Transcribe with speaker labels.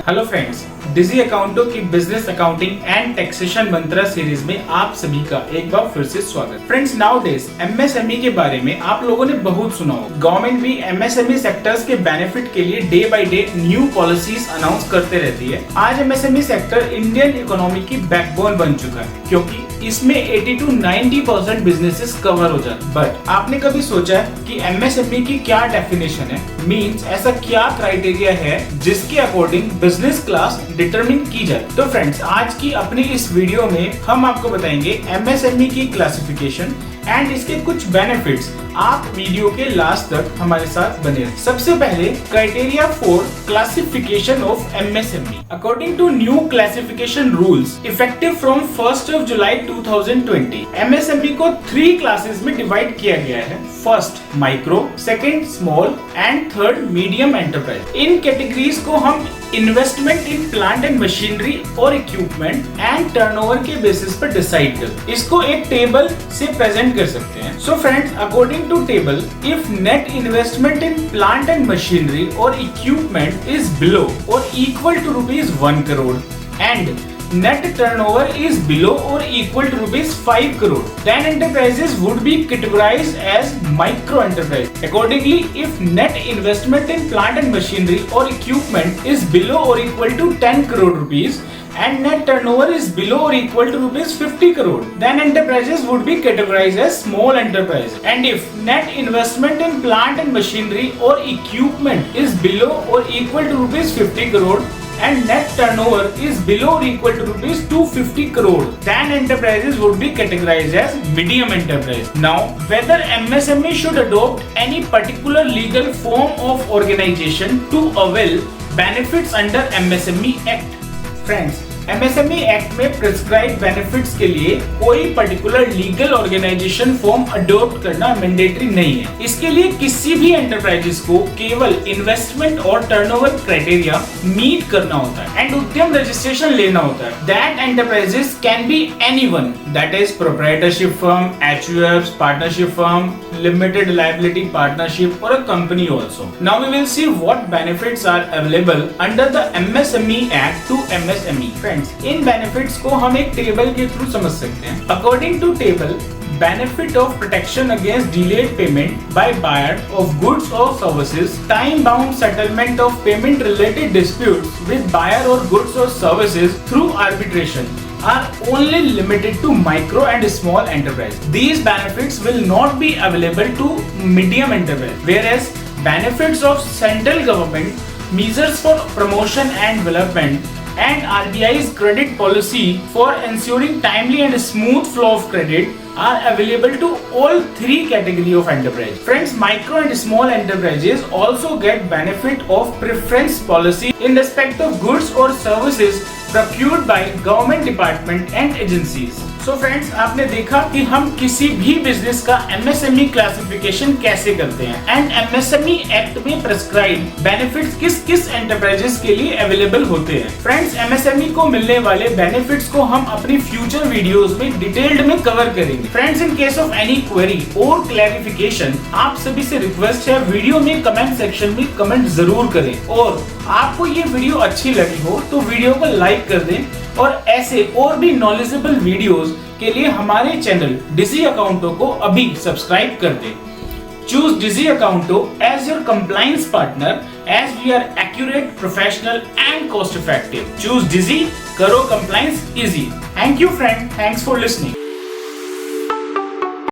Speaker 1: Hello friends, डिजी अकाउंटो की business accounting and taxation Mantra series में आप सभी का एक बार फिर से स्वागत। फ्रेंड्स, नाउडेज एमएसएमई के बारे में आप लोगों ने बहुत सुना हो। गवर्नमेंट भी एमएसएमई सेक्टर्स के बेनिफिट के लिए day by day new policies announce करते रहती है। आज एमएसएमई सेक्टर इंडियन इकोनॉमी की बैकबोन बन चुका है, क्योंकि इसमें 80 to 90% बिजनेसेस कवर हो जाते हैं। बट आपने कभी सोचा है कि एमएसएमई की क्या डेफिनेशन है? मींस ऐसा क्या क्राइटेरिया है जिसके अकॉर्डिंग बिजनेस क्लास डिटरमिन की जाए? तो फ्रेंड्स, आज की अपनी इस वीडियो में हम आपको बताएंगे एमएसएमई की क्लासिफिकेशन एंड इसके कुछ बेनिफिट्स। आप वीडियो के लास्ट तक हमारे साथ बने रहें। सबसे पहले criteria for classification of MSME. According to new classification rules effective from 1 July 2020, MSME को 3 क्लासेस में डिवाइड किया गया है। First micro, second small and third medium enterprise. इन कैटेगरीज को हम investment in plant and machinery और इक्विपमेंट एंड टर्नओवर के बेसिस पर डिसाइड कर इसको एक टेबल से प्रेजेंट कर सकते हैं। So friends, according to table, if net investment in plant and machinery और equipment is below or equal to ₹1 crore and net turnover is below or equal to ₹5 crore, then enterprises would be categorized as micro enterprise. Accordingly, if net investment in plant and machinery or equipment is below or equal to ₹10 crore and net turnover is below or equal to ₹50 crore, then enterprises would be categorized as small enterprise. And if net investment in plant and machinery or equipment is below or equal to ₹50 crore and net turnover is below or equal to ₹250 crore, then enterprises would be categorized as medium enterprise. Now, whether MSME should adopt any particular legal form of organization to avail benefits under MSME Act. Friends, MSME act में prescribe benefits के लिए कोई particular legal organization form adopt करना mandatory नहीं है। इसके लिए किसी भी एंटरप्राइजेस को केवल इन्वेस्टमेंट और टर्नओवर क्राइटेरिया मीट करना होता है एंड उद्यम रजिस्ट्रेशन लेना होता है। That enterprises can be anyone, that is proprietorship firm, HUFs, partnership firm, limited liability partnership और a company also. Now we will see what benefits are available under the MSME act to MSME. इन benefits को हम एक table के through समझ सकते हैं। According to table, benefit of protection against delayed payment by buyer of goods or services, time bound settlement of payment related disputes with buyer or goods or services through arbitration are only limited to micro and small enterprise. These benefits will not be available to medium enterprise, whereas benefits of central government, measures for promotion and development and RBI's credit policy for ensuring timely and smooth flow of credit are available to all 3 category of enterprise. Friends, micro and small enterprises also get benefit of preference policy in respect of goods or services procured by government department and agencies. So friends, आपने देखा कि हम किसी भी business का MSME classification कैसे करते हैं एंड एमएसएमई एक्ट में प्रिस्क्राइब बेनिफिट्स किस किस एंटरप्राइजेस के लिए अवेलेबल होते हैं। फ्रेंड्स, एमएसएमई को मिलने वाले बेनिफिट्स को हम अपनी फ्यूचर वीडियोस में डिटेल्ड में कवर करेंगे। Friends, in case of any query और क्लैरिफिकेशन, आप सभी से रिक्वेस्ट है वीडियो में कमेंट सेक्शन में कमेंट जरूर करें और आपको ये वीडियो अच्छी लगी हो तो वीडियो को लाइक कर दें और ऐसे और भी नॉलेजेबल वीडियोस के लिए हमारे चैनल डिजी अकाउंटो को अभी सब्सक्राइब कर दें। Choose Digi Accounto as your compliance partner as we are accurate, professional and cost effective. Choose Digi, करो compliance easy. Thank you friend, thanks for listening.